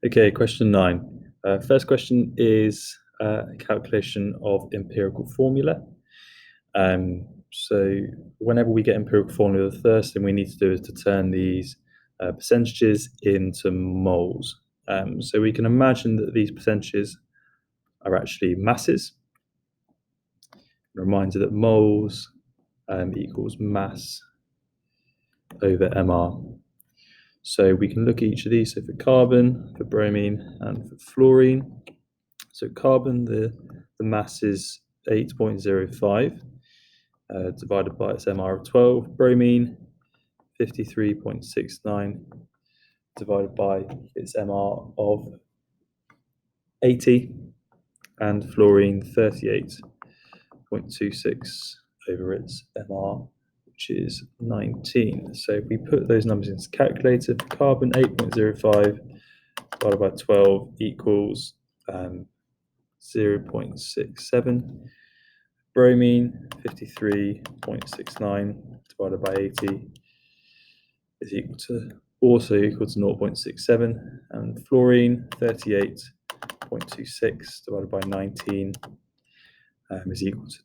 Okay, question 9. First question is a calculation of empirical formula. So whenever we get empirical formula, the first thing we need to do is to turn these percentages into moles. So we can imagine that these percentages are actually masses. A reminder that moles equals mass over mR. So we can look at each of these. So for carbon, for bromine, and for fluorine. So carbon, the mass is 8.05 divided by its MR of 12. Bromine, 53.69 divided by its MR of 80. And fluorine, 38.26 over its MR, which is 19. So if we put those numbers into the calculator, for carbon, 8.05 divided by 12 equals 0.67. Bromine, 53.69 divided by 80 is also equal to 0.67, and fluorine, 38.26 divided by 19 is equal to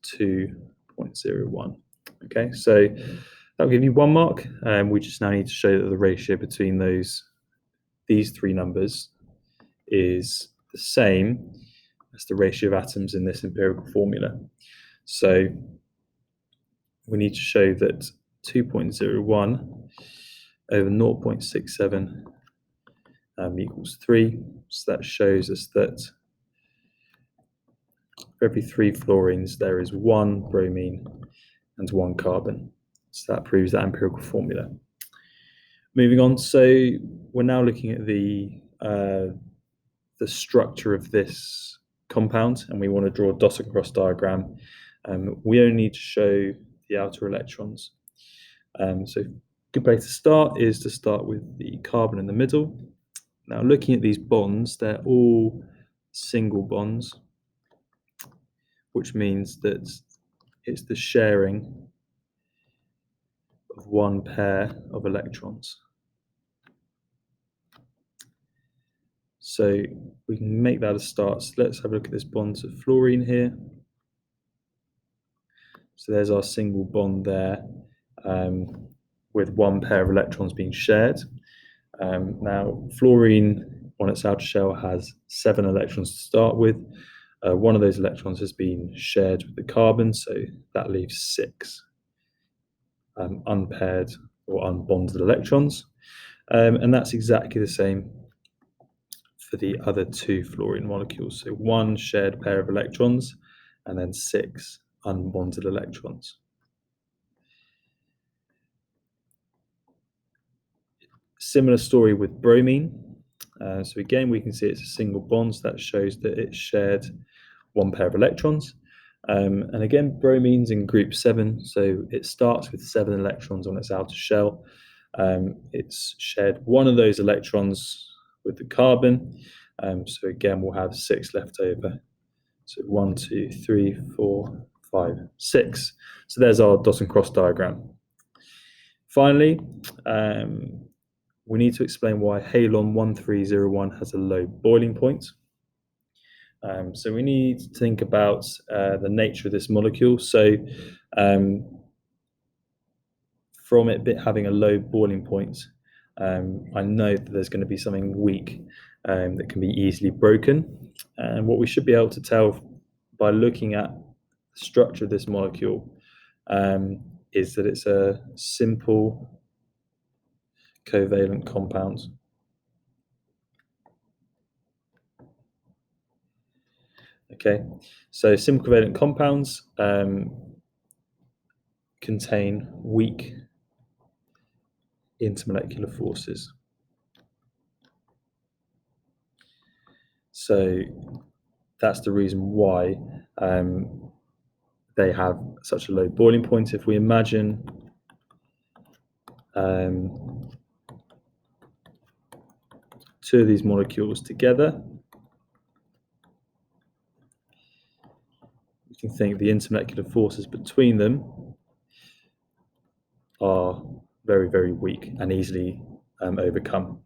2.01. Okay, so that'll give you 1 mark. We just now need to show that the ratio between these three numbers is the same as the ratio of atoms in this empirical formula. So we need to show that 2.01 over 0.67 equals 3. So that shows us that for every 3 fluorines, there is 1 bromine and 1 carbon. So that proves that empirical formula. Moving on, so we're now looking at the structure of this compound, and we want to draw a dot and cross diagram. We only need to show the outer electrons. So a good place to start is to start with the carbon in the middle. Now, looking at these bonds, they're all single bonds, which means that it's the sharing of 1 pair of electrons. So we can make that a start. So let's have a look at this bond to fluorine here. So there's our single bond there, with 1 pair of electrons being shared. Now, fluorine on its outer shell has 7 electrons to start with. 1 of those electrons has been shared with the carbon, so that leaves 6 unpaired or unbonded electrons. And that's exactly the same for the other 2 fluorine molecules. So 1 shared pair of electrons and then 6 unbonded electrons. Similar story with bromine. So again, we can see it's a single bond, so that shows that it's shared 1 pair of electrons. And again, bromine's in group 7, so it starts with 7 electrons on its outer shell. It's shared 1 of those electrons with the carbon. So again, we'll have 6 left over. So 1, 2, 3, 4, 5, 6. So there's our dot and cross diagram. Finally, we need to explain why halon 1301 has a low boiling point. So we need to think about the nature of this molecule. So from it having a low boiling point, I know that there's going to be something weak that can be easily broken. And what we should be able to tell by looking at the structure of this molecule is that it's a simple covalent compound. Okay, so simple covalent compounds contain weak intermolecular forces. So that's the reason why they have such a low boiling point. If we imagine two of these molecules together, you can think the intermolecular forces between them are very, very weak and easily overcome.